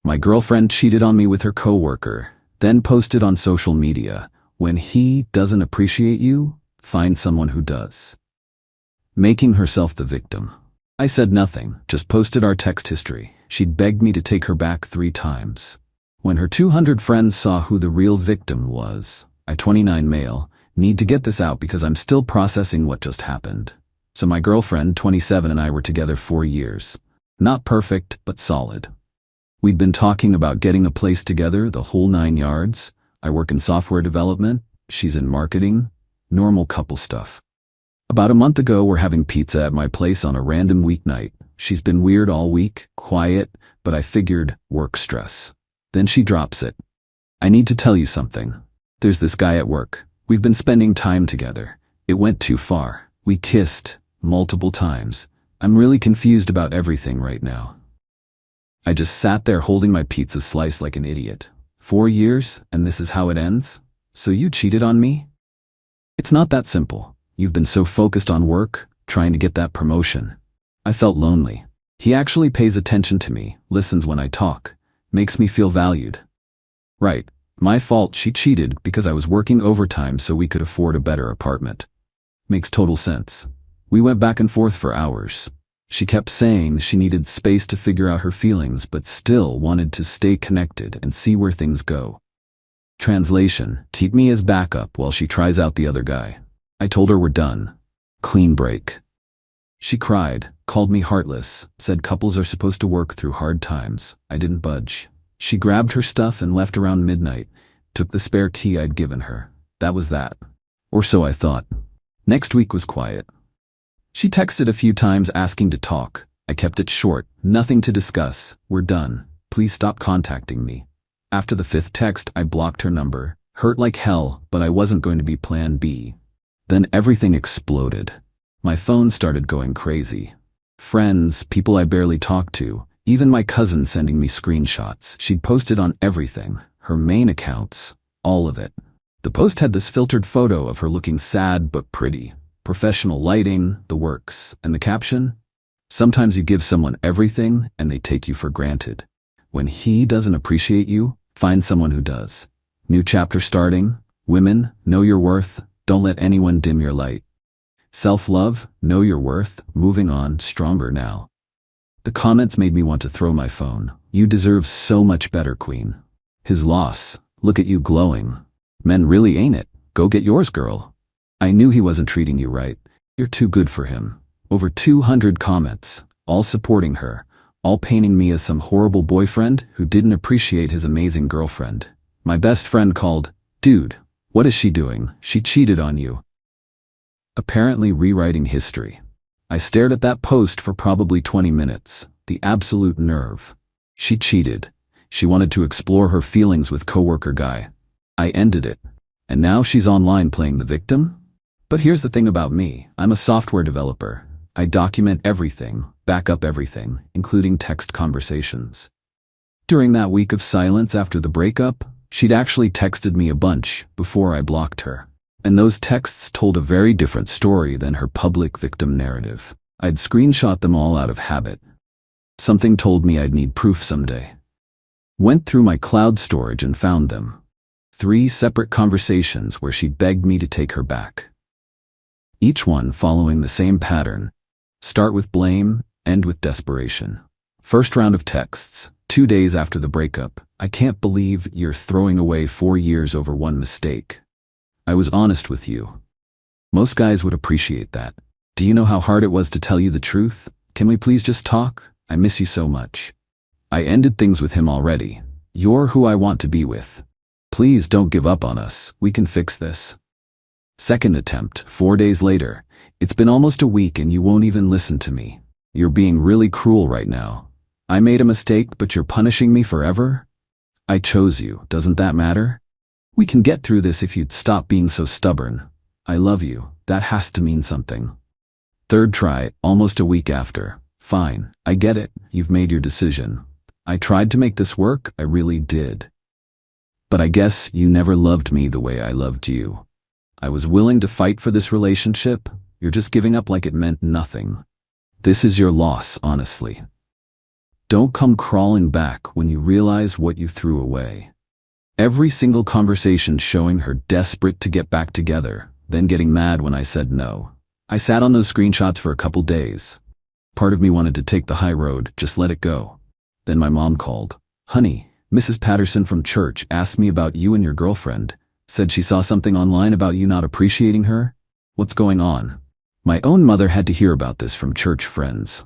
My girlfriend cheated on me with her coworker, then posted on social media, "When he doesn't appreciate you, find someone who does." Making herself the victim. I said nothing, just posted our text history. She'd begged me to take her back 3 times. When her 200 friends saw who the real victim was, I, 29 male, need to get this out because I'm still processing what just happened. So my girlfriend, 27, and I were together 4 years. Not perfect, but solid. We'd been talking about getting a place together, the whole 9 yards. I work in software development, she's in marketing, normal couple stuff. About a month ago, we're having pizza at my place on a random weeknight. She's been weird all week, quiet, but I figured work stress. Then she drops it. "I need to tell you something. There's this guy at work. We've been spending time together. It went too far. We kissed multiple times. I'm really confused about everything right now." I just sat there holding my pizza slice like an idiot. 4 years, and this is how it ends? So you cheated on me? It's not that simple. You've been so focused on work, trying to get that promotion. I felt lonely. He actually pays attention to me, listens when I talk, makes me feel valued. Right, my fault she cheated because I was working overtime so we could afford a better apartment. Makes total sense. We went back and forth for hours. She kept saying she needed space to figure out her feelings but still wanted to stay connected and see where things go. Translation, keep me as backup while she tries out the other guy. I told her we're done. Clean break. She cried, called me heartless, said couples are supposed to work through hard times. I didn't budge. She grabbed her stuff and left around midnight, took the spare key I'd given her. That was that. Or so I thought. Next week was quiet. She texted a few times asking to talk. I kept it short, nothing to discuss. We're done. Please stop contacting me. After the 5th text, I blocked her number. Hurt like hell, but I wasn't going to be plan B. Then everything exploded. My phone started going crazy. Friends, people I barely talked to, even my cousin sending me screenshots. She'd posted on everything, her main accounts, all of it. The post had this filtered photo of her looking sad but pretty. Professional lighting, the works, and the caption? Sometimes you give someone everything and they take you for granted. When he doesn't appreciate you, find someone who does. New chapter starting. Women, know your worth. Don't let anyone dim your light. Self-love, know your worth. Moving on, stronger now. The comments made me want to throw my phone. You deserve so much better, queen. His loss. Look at you glowing. Men really ain't it. Go get yours, girl. I knew he wasn't treating you right. You're too good for him. Over 200 comments, all supporting her, all painting me as some horrible boyfriend who didn't appreciate his amazing girlfriend. My best friend called, "Dude, what is she doing? She cheated on you." Apparently rewriting history. I stared at that post for probably 20 minutes. The absolute nerve. She cheated. She wanted to explore her feelings with coworker guy. I ended it. And now she's online playing the victim? But here's the thing about me. I'm a software developer. I document everything, back up everything, including text conversations. During that week of silence after the breakup, she'd actually texted me a bunch before I blocked her. And those texts told a very different story than her public victim narrative. I'd screenshot them all out of habit. Something told me I'd need proof someday. Went through my cloud storage and found them. 3 separate conversations where she begged me to take her back. Each one following the same pattern. Start with blame, end with desperation. First round of texts, 2 days after the breakup. I can't believe you're throwing away 4 years over one mistake. I was honest with you. Most guys would appreciate that. Do you know how hard it was to tell you the truth? Can we please just talk? I miss you so much. I ended things with him already. You're who I want to be with. Please don't give up on us. We can fix this. Second attempt, 4 days later. It's been almost a week and you won't even listen to me. You're being really cruel right now. I made a mistake, but you're punishing me forever? I chose you. Doesn't that matter? We can get through this if you'd stop being so stubborn. I love you. That has to mean something. Third try, almost a week after. Fine, I get it. You've made your decision. I tried to make this work. I really did. But I guess you never loved me the way I loved you. I was willing to fight for this relationship. You're just giving up like it meant nothing. This is your loss, honestly. Don't come crawling back when you realize what you threw away. Every single conversation showing her desperate to get back together, then getting mad when I said no. I sat on those screenshots for a couple days. Part of me wanted to take the high road, just let it go. Then my mom called. Honey, Mrs. Patterson from church asked me about you and your girlfriend. Said she saw something online about you not appreciating her. What's going on? My own mother had to hear about this from church friends.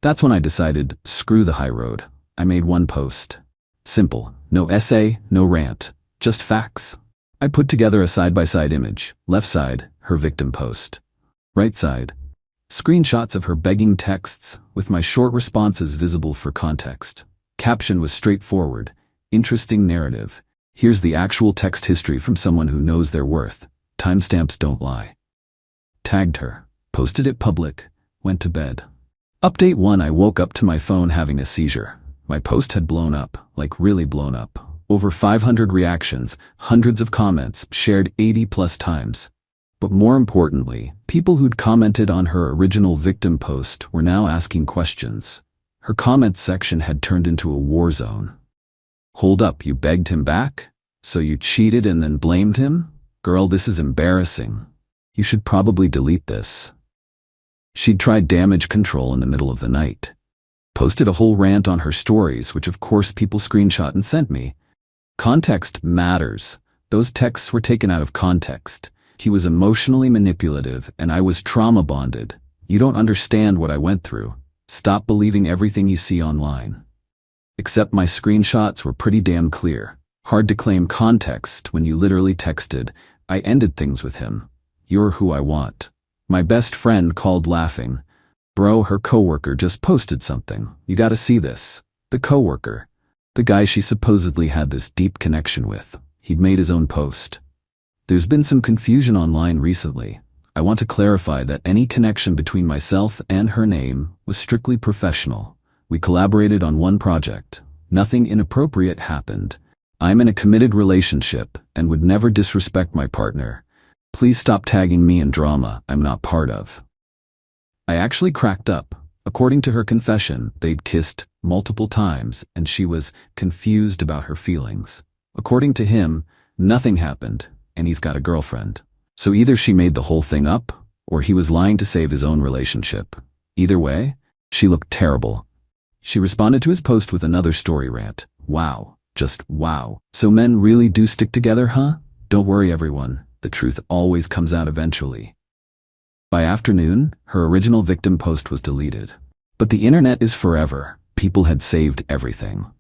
That's when I decided, screw the high road. I made one post. Simple, no essay, no rant, just facts. I put together a side-by-side image. Left side, her victim post. Right side, screenshots of her begging texts with my short responses visible for context. Caption was straightforward. Interesting narrative. Here's the actual text history from someone who knows their worth. Timestamps don't lie. Tagged her. Posted it public. Went to bed. Update 1. I woke up to my phone having a seizure. My post had blown up, like really blown up. Over 500 reactions, hundreds of comments, shared 80+ times. But more importantly, people who'd commented on her original victim post were now asking questions. Her comments section had turned into a war zone. Hold up, you begged him back? So you cheated and then blamed him? Girl, this is embarrassing. You should probably delete this. She'd tried damage control in the middle of the night. Posted a whole rant on her stories, which of course people screenshot and sent me. Context matters. Those texts were taken out of context. He was emotionally manipulative and I was trauma bonded. You don't understand what I went through. Stop believing everything you see online. Except my screenshots were pretty damn clear. Hard to claim context when you literally texted, I ended things with him. You're who I want. My best friend called laughing. Bro, her coworker just posted something. You gotta see this. The coworker. The guy she supposedly had this deep connection with. He'd made his own post. There's been some confusion online recently. I want to clarify that any connection between myself and her name was strictly professional. We collaborated on one project. Nothing inappropriate happened. I'm in a committed relationship and would never disrespect my partner. Please stop tagging me in drama I'm not part of. I actually cracked up. According to her confession, they'd kissed multiple times and she was confused about her feelings. According to him, nothing happened and he's got a girlfriend. So either she made the whole thing up or he was lying to save his own relationship. Either way, she looked terrible. She responded to his post with another story rant. Wow. Just wow. So men really do stick together, huh? Don't worry everyone. The truth always comes out eventually. By afternoon, her original victim post was deleted. But the internet is forever. People had saved everything.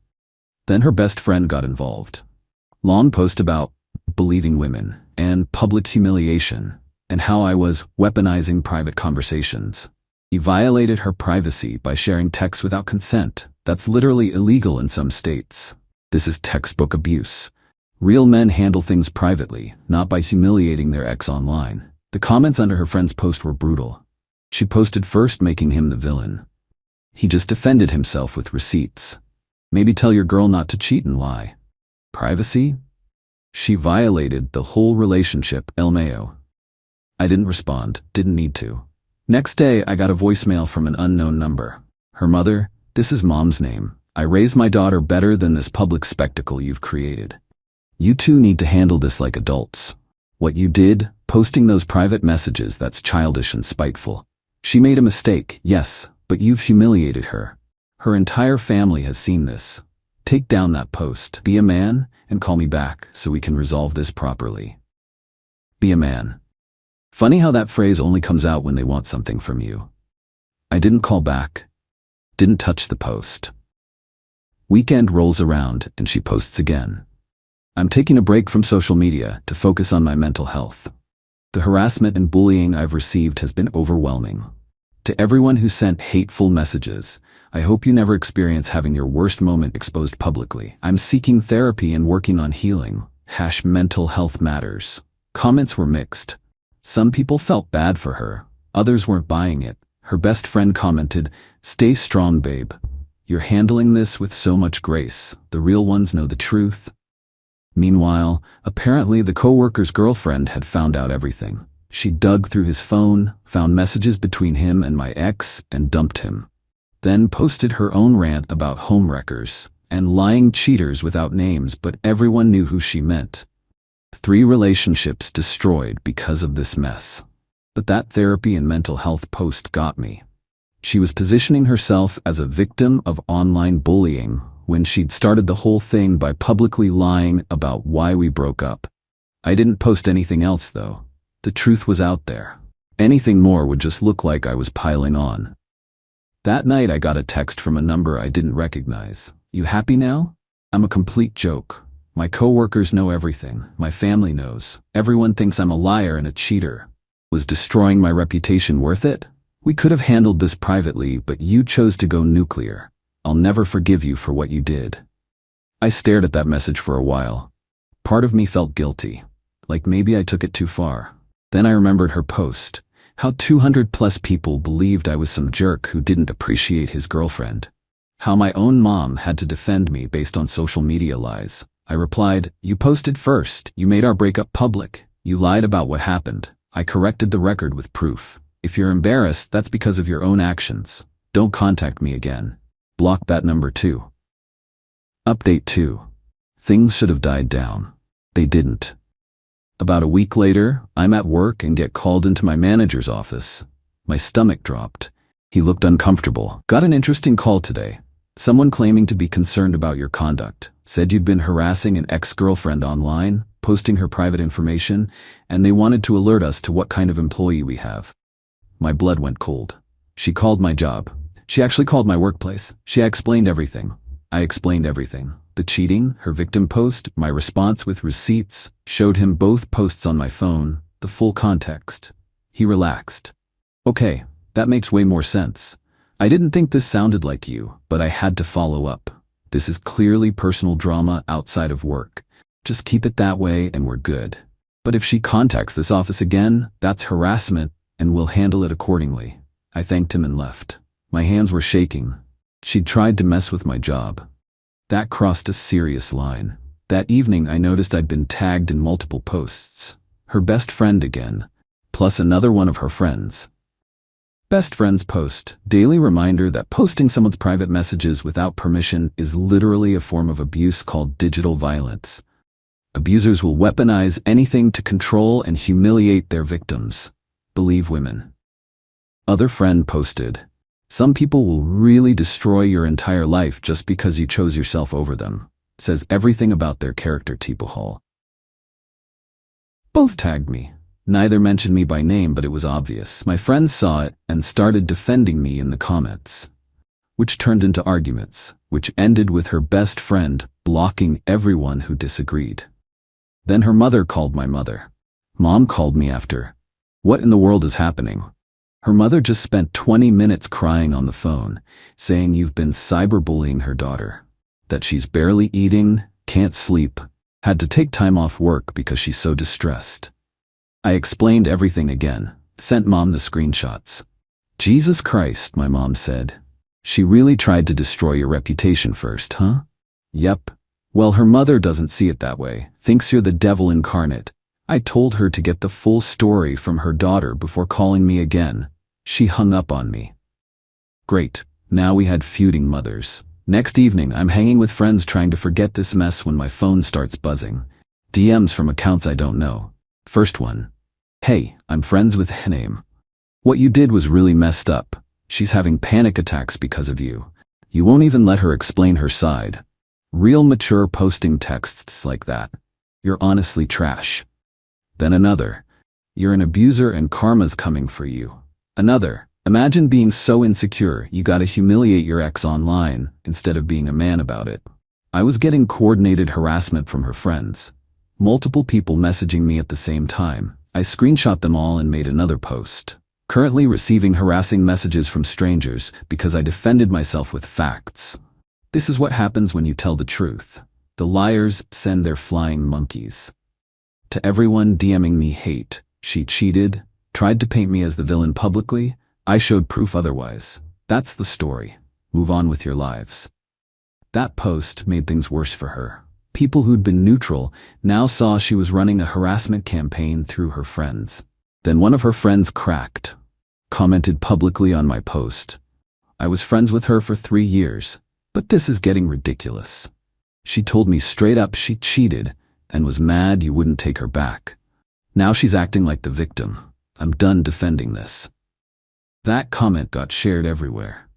Then her best friend got involved. Long post about believing women and public humiliation and how I was weaponizing private conversations. He violated her privacy by sharing texts without consent. That's literally illegal in some states. This is textbook abuse. Real men handle things privately, not by humiliating their ex online. The comments under her friend's post were brutal. She posted first making him the villain. He just defended himself with receipts. Maybe tell your girl not to cheat and lie. Privacy? She violated the whole relationship, LMAO. I didn't respond, didn't need to. Next day, I got a voicemail from an unknown number. Her mother, this is mom's name. I raised my daughter better than this public spectacle you've created. You two need to handle this like adults. What you did, posting those private messages, that's childish and spiteful. She made a mistake, yes, but you've humiliated her. Her entire family has seen this. Take down that post. Be a man and call me back so we can resolve this properly. Be a man. Funny how that phrase only comes out when they want something from you. I didn't call back. Didn't touch the post. Weekend rolls around and she posts again. I'm taking a break from social media to focus on my mental health. The harassment and bullying I've received has been overwhelming. To everyone who sent hateful messages, I hope you never experience having your worst moment exposed publicly. I'm seeking therapy and working on healing. Mental health matters. Comments were mixed. Some people felt bad for her. Others weren't buying it. Her best friend commented, "Stay strong, babe. You're handling this with so much grace. The real ones know the truth." Meanwhile, apparently the coworker's girlfriend had found out everything. She dug through his phone, found messages between him and my ex, and dumped him. then posted her own rant about homewreckers and lying cheaters without names, but everyone knew who she meant. 3 relationships destroyed because of this mess. But that therapy and mental health post got me. She was positioning herself as a victim of online bullying when she'd started the whole thing by publicly lying about why we broke up. I didn't post anything else though. The truth was out there. Anything more would just look like I was piling on. That night I got a text from a number I didn't recognize. "You happy now? I'm a complete joke. My coworkers know everything. My family knows. Everyone thinks I'm a liar and a cheater. Was destroying my reputation worth it? We could have handled this privately, but you chose to go nuclear. I'll never forgive you for what you did." I stared at that message for a while. Part of me felt guilty, like maybe I took it too far. Then I remembered her post, how 200+ people believed I was some jerk who didn't appreciate his girlfriend. How my own mom had to defend me based on social media lies. I replied, "You posted first. You made our breakup public. You lied about what happened. I corrected the record with proof. If you're embarrassed, that's because of your own actions. Don't contact me again." Block that number too. Update 2. Things should have died down. They didn't. About a week later, I'm at work and get called into my manager's office. My stomach dropped. He looked uncomfortable. "Got an interesting call today. Someone claiming to be concerned about your conduct. Said you'd been harassing an ex-girlfriend online, posting her private information, and they wanted to alert us to what kind of employee we have." My blood went cold. She called my job. She actually called my workplace. She explained everything. I explained everything. The cheating, her victim post, my response with receipts, showed him both posts on my phone, the full context. He relaxed. "Okay, that makes way more sense. I didn't think this sounded like you, but I had to follow up. This is clearly personal drama outside of work. Just keep it that way and we're good. But if she contacts this office again, that's harassment and we'll handle it accordingly." I thanked him and left. My hands were shaking. She'd tried to mess with my job. That crossed a serious line. That evening I noticed I'd been tagged in multiple posts. Her best friend again, plus another one of her friends. Best friend's post, daily reminder that posting someone's private messages without permission is literally a form of abuse called digital violence. Abusers will weaponize anything to control and humiliate their victims. Believe women. Other friend posted, "Some people will really destroy your entire life just because you chose yourself over them." Says everything about their character. Hall. Both tagged me. Neither mentioned me by name, but it was obvious. My friends saw it and started defending me in the comments, which turned into arguments, which ended with her best friend blocking everyone who disagreed. Then her mother called my mother. Mom called me after. "What in the world is happening?" Her mother just spent 20 minutes crying on the phone, saying you've been cyberbullying her daughter, that she's barely eating, can't sleep, had to take time off work because she's so distressed. I explained everything again, sent Mom the screenshots. "Jesus Christ," my mom said. "She really tried to destroy your reputation first, huh?" "Yep." Well, her mother doesn't see it that way, thinks you're the devil incarnate. I told her to get the full story from her daughter before calling me again. She hung up on me. Great, now we had feuding mothers. Next evening, I'm hanging with friends trying to forget this mess when my phone starts buzzing. DMs from accounts I don't know. First one. "Hey, I'm friends with name. What you did was really messed up. She's having panic attacks because of you. You won't even let her explain her side. Real mature posting texts like that. You're honestly trash." Then another. "You're an abuser and karma's coming for you." Another. "Imagine being so insecure you gotta humiliate your ex online instead of being a man about it." I was getting coordinated harassment from her friends. Multiple people messaging me at the same time. I screenshot them all and made another post. Currently receiving harassing messages from strangers because I defended myself with facts. This is what happens when you tell the truth. The liars send their flying monkeys. To everyone DMing me hate, she cheated, tried to paint me as the villain publicly. I showed proof otherwise. That's the story. Move on with your lives. That post made things worse for her. People who'd been neutral now saw she was running a harassment campaign through her friends. Then one of her friends cracked, commented publicly on my post. I was friends with her for 3 years, but this is getting ridiculous. She told me straight up she cheated and was mad you wouldn't take her back. Now she's acting like the victim. I'm done defending this." That comment got shared everywhere.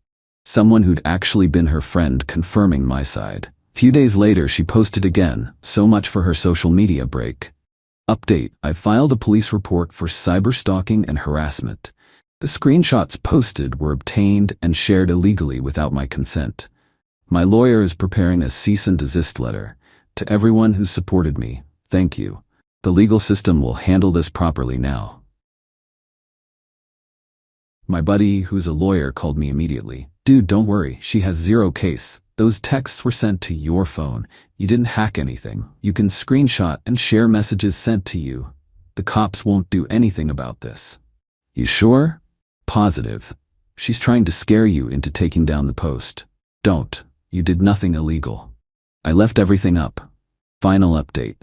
Someone who'd actually been her friend confirming my side. Few days later, she posted again, "So much for her social media break. Update: I filed a police report for cyberstalking and harassment. The screenshots posted were obtained and shared illegally without my consent. My lawyer is preparing a cease and desist letter. To everyone who supported me, thank you. The legal system will handle this properly now." My buddy, who's a lawyer, called me immediately. "Dude, don't worry, she has zero case. Those texts were sent to your phone. You didn't hack anything. You can screenshot and share messages sent to you. The cops won't do anything about this." "You sure?" "Positive. She's trying to scare you into taking down the post. Don't. You did nothing illegal." I left everything up. Final update.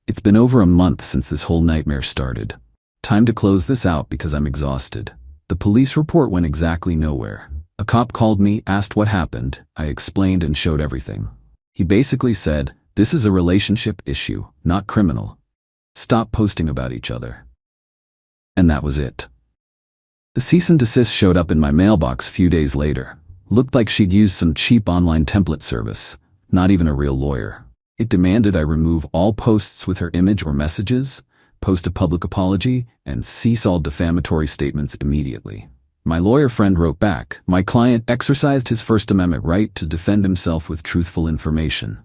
It's been over a month since this whole nightmare started. Time to close this out because I'm exhausted. The police report went exactly nowhere. A cop called me, asked what happened. I explained and showed everything. He basically said, "This is a relationship issue, not criminal. Stop posting about each other." And that was it. The cease and desist showed up in my mailbox a few days later. Looked like she'd used some cheap online template service, not even a real lawyer. It demanded I remove all posts with her image or messages, post a public apology, and cease all defamatory statements immediately. My lawyer friend wrote back, "My client exercised his First Amendment right to defend himself with truthful information.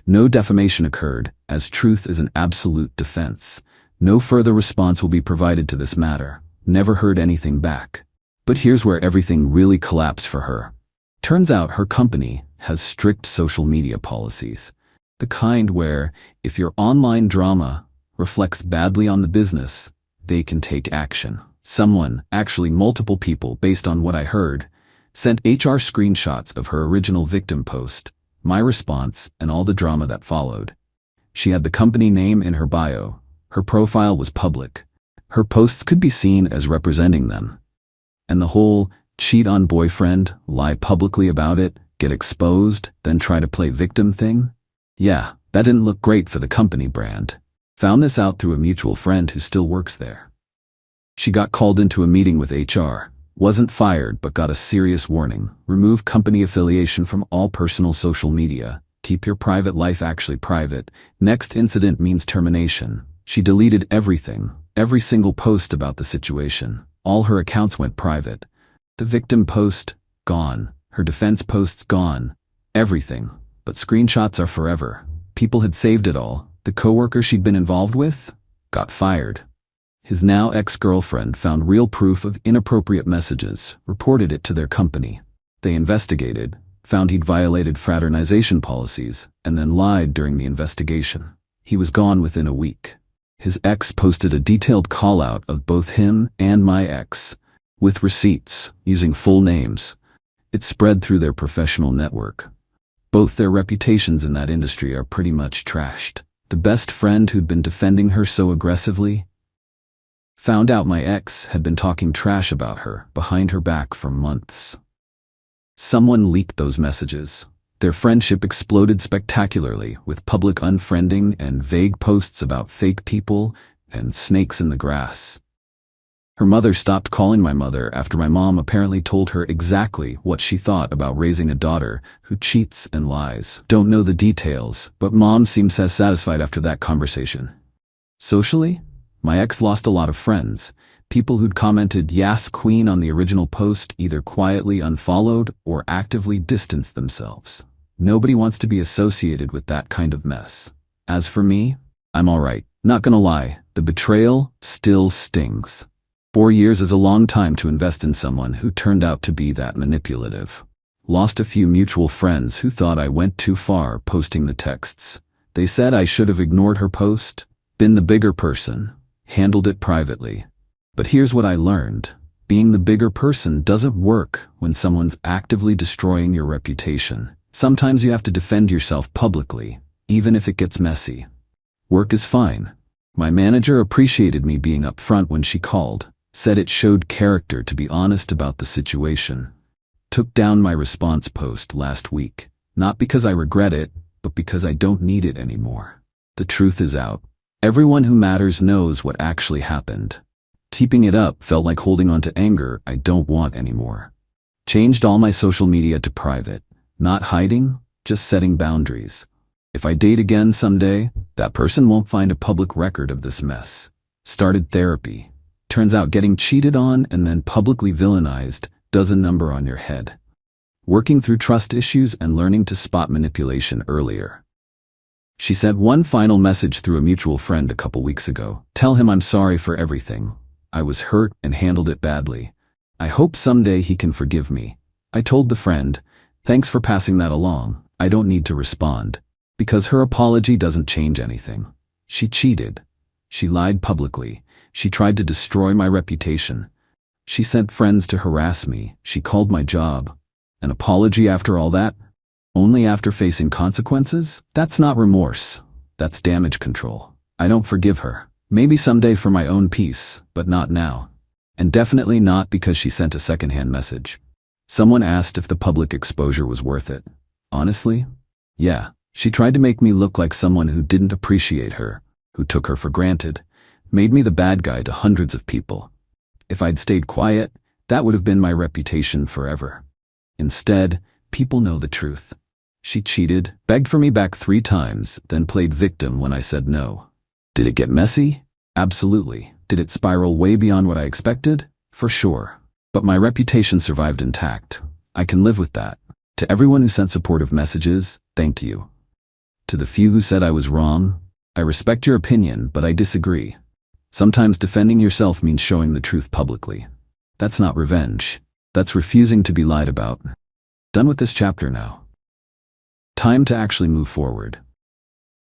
No defamation occurred, as truth is an absolute defense. No further response will be provided to this matter." Never heard anything back. But here's where everything really collapsed for her. Turns out her company has strict social media policies. The kind where, if your online drama reflects badly on the business, they can take action. Someone, actually multiple people based on what I heard, sent HR screenshots of her original victim post, my response, and all the drama that followed. She had the company name in her bio. Her profile was public. Her posts could be seen as representing them. And the whole cheat on boyfriend, lie publicly about it, get exposed, then try to play victim thing? Yeah, that didn't look great for the company brand. Found this out through a mutual friend who still works there. She got called into a meeting with HR, wasn't fired but got a serious warning. Remove company affiliation from all personal social media. Keep your private life actually private. Next incident means termination. She deleted everything, every single post about the situation. All her accounts went private. The victim post, gone. Her defense posts, gone. Everything. But screenshots are forever. People had saved it all. The coworker she'd been involved with got fired. His now ex-girlfriend found real proof of inappropriate messages, reported it to their company. They investigated, found he'd violated fraternization policies, and then lied during the investigation. He was gone within a week. His ex posted a detailed call-out of both him and my ex, with receipts, using full names. It spread through their professional network. Both their reputations in that industry are pretty much trashed. The best friend who'd been defending her so aggressively found out my ex had been talking trash about her behind her back for months. Someone leaked those messages. Their friendship exploded spectacularly with public unfriending and vague posts about fake people and snakes in the grass. Her mother stopped calling my mother after my mom apparently told her exactly what she thought about raising a daughter who cheats and lies. Don't know the details, but mom seems satisfied after that conversation. Socially, my ex lost a lot of friends. People who'd commented "Yas Queen" on the original post either quietly unfollowed or actively distanced themselves. Nobody wants to be associated with that kind of mess. As for me, I'm alright. Not gonna lie, the betrayal still stings. 4 years is a long time to invest in someone who turned out to be that manipulative. Lost a few mutual friends who thought I went too far posting the texts. They said I should have ignored her post, been the bigger person, handled it privately. But here's what I learned. Being the bigger person doesn't work when someone's actively destroying your reputation. Sometimes you have to defend yourself publicly, even if it gets messy. Work is fine. My manager appreciated me being upfront when she called, said it showed character to be honest about the situation. took down my response post last week, not because I regret it, but because I don't need it anymore. The truth is out. Everyone who matters knows what actually happened. Keeping it up felt like holding on to anger I don't want anymore. Changed all my social media to private. Not hiding, just setting boundaries. If I date again someday, that person won't find a public record of this mess. Started therapy. Turns out getting cheated on and then publicly villainized does a number on your head. Working through trust issues and learning to spot manipulation earlier. She sent one final message through a mutual friend a couple weeks ago. Tell him I'm sorry for everything. I was hurt and handled it badly. I hope someday he can forgive me. I told the friend, thanks for passing that along. I don't need to respond. Because her apology doesn't change anything. She cheated. She lied publicly. She tried to destroy my reputation. She sent friends to harass me. She called my job. An apology after all that? Only after facing consequences? That's not remorse. That's damage control. I don't forgive her. Maybe someday for my own peace, but not now. And definitely not because she sent a secondhand message. Someone asked if the public exposure was worth it. Honestly? Yeah. She tried to make me look like someone who didn't appreciate her, who took her for granted, made me the bad guy to hundreds of people. If I'd stayed quiet, that would have been my reputation forever. Instead, people know the truth. She cheated, begged for me back 3 times, then played victim when I said no. Did it get messy? Absolutely. Did it spiral way beyond what I expected? For sure. But my reputation survived intact. I can live with that. To everyone who sent supportive messages, thank you. To the few who said I was wrong, I respect your opinion, but I disagree. Sometimes defending yourself means showing the truth publicly. That's not revenge. That's refusing to be lied about. Done with this chapter now. Time to actually move forward.